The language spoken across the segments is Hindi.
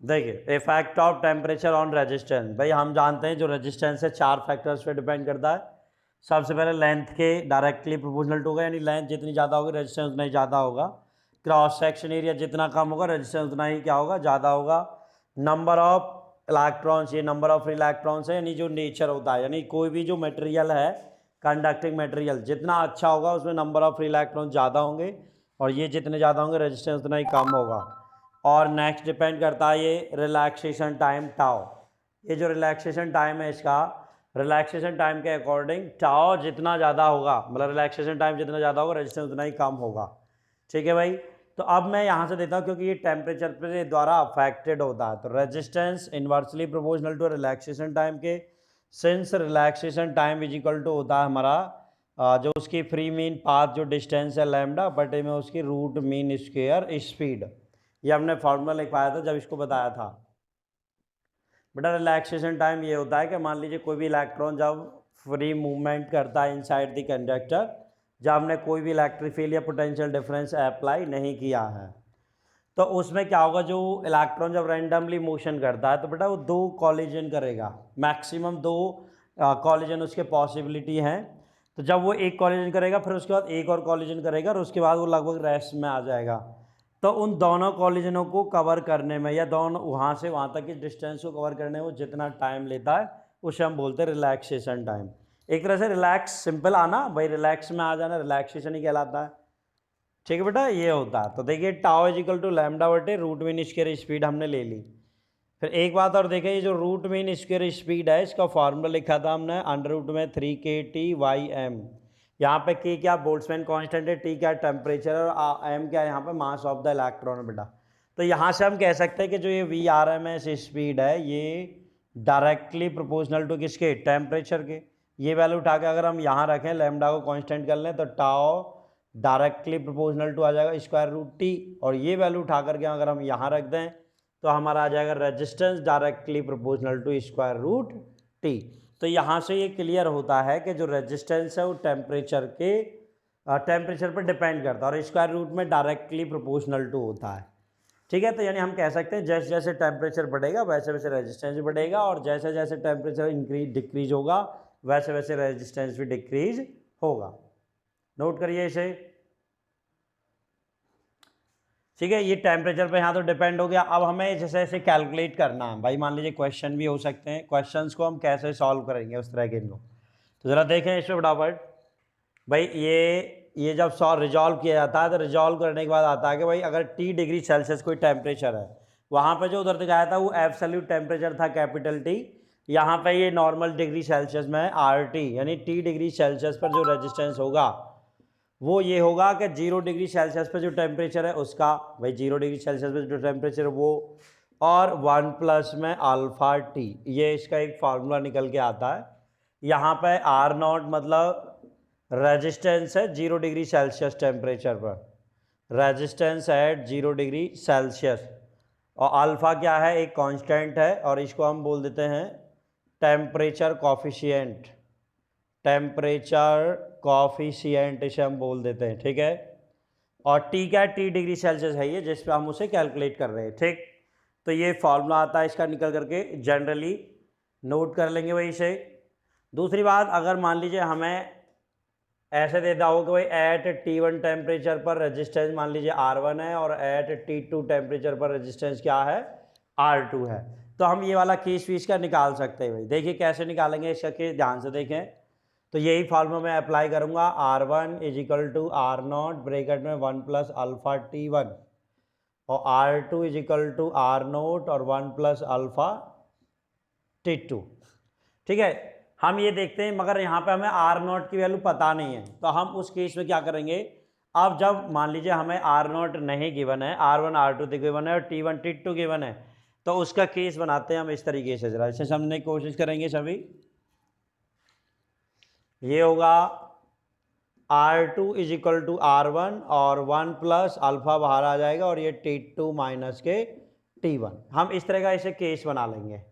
देखिए effect of temperature on resistance, भाई हम जानते हैं जो रेजिस्टेंस है 4 फैक्टर्स पे डिपेंड करता है। सबसे पहले लेंथ के डायरेक्टली प्रोपोर्शनल टू होगा, यानी लेंथ जितनी ज़्यादा होगी रेजिस्टेंस उतना ही ज़्यादा होगा। क्रॉस सेक्शन एरिया जितना कम होगा रेजिस्टेंस उतना ही क्या होगा, ज़्यादा होगा। नंबर ऑफ इलेक्ट्रॉन्स, ये नंबर ऑफ इलेक्ट्रॉन्स है, यानी जो नेचर होता है, यानी कोई भी जो मटेरियल है कंडक्टिंग मटेरियल जितना अच्छा होगा उसमें नंबर ऑफ इलेक्ट्रॉन ज़्यादा होंगे, और ये जितने ज़्यादा होंगे रेजिस्टेंस उतना ही कम होगा। और नेक्स्ट डिपेंड करता है ये रिलैक्सेशन टाइम टाओ, ये जो रिलैक्सेशन टाइम है इसका, रिलैक्सेशन टाइम के अकॉर्डिंग टाओ जितना ज़्यादा होगा, मतलब रिलैक्सेशन टाइम जितना ज़्यादा होगा रेजिस्टेंस उतना ही कम होगा। ठीक है भाई, तो अब मैं यहाँ से देता हूँ क्योंकि ये टेम्परेचर पे द्वारा अफेक्टेड होता है, तो resistance inversely proportional to relaxation time के, since relaxation time is equal to होता है हमारा जो उसकी फ्री मीन पाथ जो डिस्टेंस है लैम्डा बटे में उसकी रूट मीन स्क्वायर स्पीड, ये हमने फार्मूला लिखवाया था जब इसको बताया था। बेटा रिलैक्सेशन टाइम ये होता है कि मान लीजिए कोई भी इलेक्ट्रॉन जब फ्री मूवमेंट करता है इनसाइड द कंडक्टर, जब हमने कोई भी इलेक्ट्रिक फील्ड या पोटेंशियल डिफरेंस अप्लाई नहीं किया है, तो उसमें क्या होगा, जो इलेक्ट्रॉन जब रैंडमली मोशन करता है तो बेटा वो 2 कॉलिजन करेगा, मैक्सिमम 2 कॉलिजन उसके पॉसिबिलिटी हैं। तो जब वो एक कॉलिजन करेगा फिर उसके बाद एक और कॉलिजन करेगा और उसके बाद वो लगभग रेस्ट में आ जाएगा। तो उन दोनों कॉलिजनों को कवर करने में या दोनों वहाँ से वहाँ तक की डिस्टेंस को कवर करने में वो जितना टाइम लेता है उसे हम बोलते हैं रिलैक्सेशन टाइम। एक तरह से रिलैक्स सिंपल आना, भाई रिलैक्स में आ जाना रिलैक्सेशन ही कहलाता है। ठीक है बेटा, ये होता है। तो देखिए tau is equal to lambda बटे रूट मीन स्क्वायर स्पीड हमने ले ली। फिर एक बात और देखें, ये जो रूट मीन स्क्वायर स्पीड है इसका फार्मूला लिखा था हमने अंडर रूट में 3kTym। यहाँ पे के क्या बोल्ट्जमैन कांस्टेंट है, टी क्या टेम्परेचर और एम क्या है यहाँ पे मास ऑफ द इलेक्ट्रॉन बेटा। तो यहाँ से हम कह सकते हैं कि जो ये VRMS स्पीड है ये डायरेक्टली प्रोपोर्शनल टू किसके, टेम्परेचर के। ये वैल्यू उठा के अगर हम यहाँ रखें लैम्डा को कांस्टेंट कर लें तो टाओ डायरेक्टली प्रोपोर्शनल टू आ जाएगा स्क्वायर रूट टी, और ये वैल्यू उठा करके अगर हम यहाँ रख दें तो हमारा आ जाएगा resistance directly proportional to square root T. तो यहाँ से ये क्लियर होता है कि जो रेजिस्टेंस है वो टेम्परेचर पर डिपेंड करता है और स्क्वायर रूट में डायरेक्टली प्रोपोर्शनल टू होता है। ठीक है, तो यानी हम कह सकते हैं जैसे जैसे टेम्परेचर बढ़ेगा वैसे वैसे रेजिस्टेंस भी बढ़ेगा, और जैसे जैसे टेम्परेचर डिक्रीज होगा वैसे वैसे रेजिस्टेंस भी डिक्रीज होगा। नोट करिए इसे। ठीक है, ये टेम्परेचर पे यहाँ तो डिपेंड हो गया। अब हमें जैसे ऐसे कैलकुलेट करना है भाई, मान लीजिए क्वेश्चन भी हो सकते हैं, क्वेश्चंस को हम कैसे सॉल्व करेंगे उस तरह के इनको, तो ज़रा देखें इसमें फटाफट। भाई ये जब रिजॉल्व किया जाता है तो रिजॉल्व करने के बाद आता है कि भाई अगर T°C कोई टेम्परेचर है, वहाँ पे जो उधर दिखाया था वो एब्सोल्यूट टेम्परेचर था कैपिटल T, यहाँ पे ये नॉर्मल डिग्री सेल्सियस में है RT, यानी T°C पर जो रेजिस्टेंस होगा वो ये होगा कि 0°C पे जो टेम्परेचर है उसका, भाई 0°C पे जो टेम्परेचर वो, और 1 प्लस में अल्फ़ा टी, ये इसका एक फार्मूला निकल के आता है। यहाँ पे R0 मतलब रेजिस्टेंस है 0°C टेम्परेचर पर, रेजिस्टेंस एट 0°C, और अल्फ़ा क्या है, एक कांस्टेंट है और इसको हम बोल देते हैं टेम्परेचर कॉफिशिएंट, टेम्परेचर कॉफिशिएंट इसे हम बोल देते हैं। ठीक है, और टी क्या है, T°C है ये जिस पे हम उसे कैलकुलेट कर रहे हैं। ठीक, तो ये फॉर्मूला आता है इसका निकल करके, जनरली नोट कर लेंगे भाई इसे। दूसरी बात, अगर मान लीजिए हमें ऐसे देता हो कि भाई एट T1 टेम्परेचर पर रेजिस्टेंस मान लीजिए R1 है और एट T2 टेम्परेचर पर रेजिस्टेंस क्या है, R2 है, तो हम ये वाला केस फीस का निकाल सकते हैं भाई। देखिए कैसे निकालेंगे इसका केस, ध्यान से देखें। तो यही फार्मूला मैं अप्लाई करूंगा, R1 is equal to R0 bracket में 1 प्लस अल्फ़ा T1, और R2 is equal to R0 और 1 प्लस अल्फ़ा T2। ठीक है, हम ये देखते हैं, मगर यहाँ पे हमें R0 की वैल्यू पता नहीं है, तो हम उस केस में क्या करेंगे, अब जब मान लीजिए हमें R0 नहीं गिवन है, R1 R2 गिवन है और T1 T2 गिवन है, तो उसका केस बनाते हैं हम इस तरीके से, जरा इसे समझने की कोशिश करेंगे सभी। ये होगा R2 is equal to R1 और 1 प्लस अल्फ़ा बाहर आ जाएगा और ये T2 माइनस के T1, हम इस तरह का इसे केस बना लेंगे।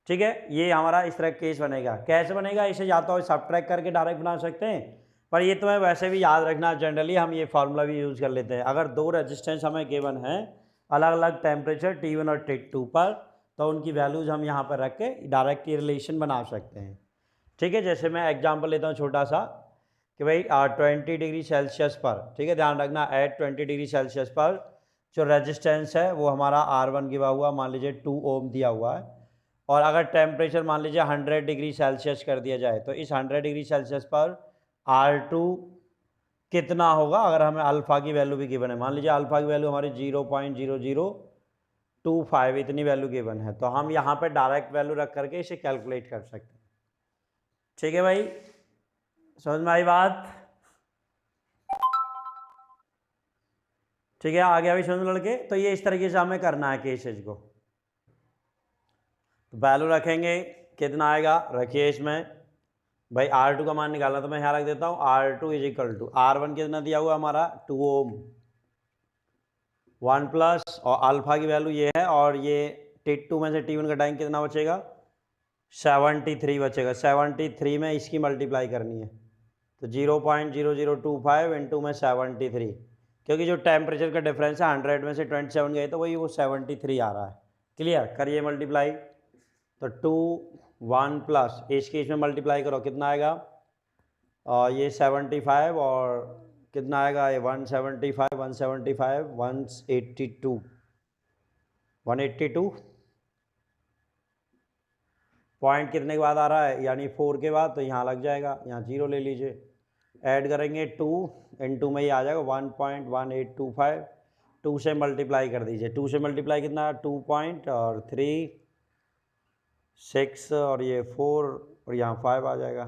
ठीक है, ये हमारा इस तरह केस बनेगा। कैसे बनेगा, इसे या तो सब्ट्रैक्ट करके डायरेक्ट बना सकते हैं, पर ये तुम्हें वैसे भी याद रखना, जनरली हम ये फार्मूला भी यूज़ कर लेते हैं। अगर 2 रेजिस्टेंस हमें गिवन है, अलग अलग टेम्परेचर T1 और T2 पर, तो उनकी वैल्यूज़ हम यहाँ पर रख के डायरेक्ट ये रिलेशन बना सकते हैं। ठीक है, जैसे मैं एग्जांपल लेता हूँ छोटा सा कि भाई 20 डिग्री सेल्सियस पर, ठीक है ध्यान रखना, एट 20 डिग्री सेल्सियस पर जो रेजिस्टेंस है वो हमारा R1 गिवा हुआ, मान लीजिए 2 ओम दिया हुआ है, और अगर टेम्परेचर मान लीजिए 100 डिग्री सेल्सियस कर दिया जाए, तो इस 100 डिग्री सेल्सियस पर R2 कितना होगा, अगर हमें अल्फ़ा की वैल्यू भी गिवन है, मान लीजिए अल्फ़ा की वैल्यू हमारी 0.0025 इतनी वैल्यू गिवन है, तो हम यहाँ पे डायरेक्ट वैल्यू रख करके इसे कैलकुलेट कर सकते हैं। ठीक है भाई, समझ में आई बात? ठीक है, आ गया भी समझ लड़के? तो ये इस तरीके से हमें करना है केसेज को। तो वैल्यू रखेंगे, कितना आएगा, रखिए इसमें भाई R2 का मान निकालना, तो मैं यहाँ रख देता हूँ R2 is equal to R1 कितना दिया हुआ हमारा 2 ओम, 1 प्लस और अल्फा की वैल्यू ये है, और ये T2 में से T1 घटाएंगे कितना बचेगा, 73 बचेगा। 73 में इसकी मल्टीप्लाई करनी है, तो 0.0025 इंटू में 73, क्योंकि जो टेम्परेचर का डिफरेंस है 100 में से 27 गए तो वही वो 73 आ रहा है। क्लियर, करिए मल्टीप्लाई, तो 2 1 प्लस इसकी इसमें मल्टीप्लाई करो, कितना आएगा, और ये 75 और कितना आएगा, ये 175 175 182 182 पॉइंट कितने के बाद आ रहा है, यानी 4 के बाद, तो यहाँ लग जाएगा, यहाँ 0 ले लीजिए, ऐड करेंगे 2 इंटू में ये आ जाएगा 1.1825, 2 से मल्टीप्लाई कर दीजिए, 2 से मल्टीप्लाई कितना 2 पॉइंट और 3 6 और ये 4 और यहाँ 5 आ जाएगा,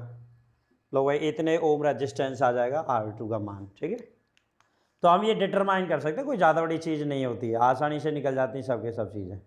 लो भाई इतने ओम रेजिस्टेंस आ जाएगा R2 का मान। ठीक है, तो हम ये डिटरमाइन कर सकते हैं, कोई ज़्यादा बड़ी चीज़ नहीं होती है, आसानी से निकल जाती हैं सबके सब चीज़ें।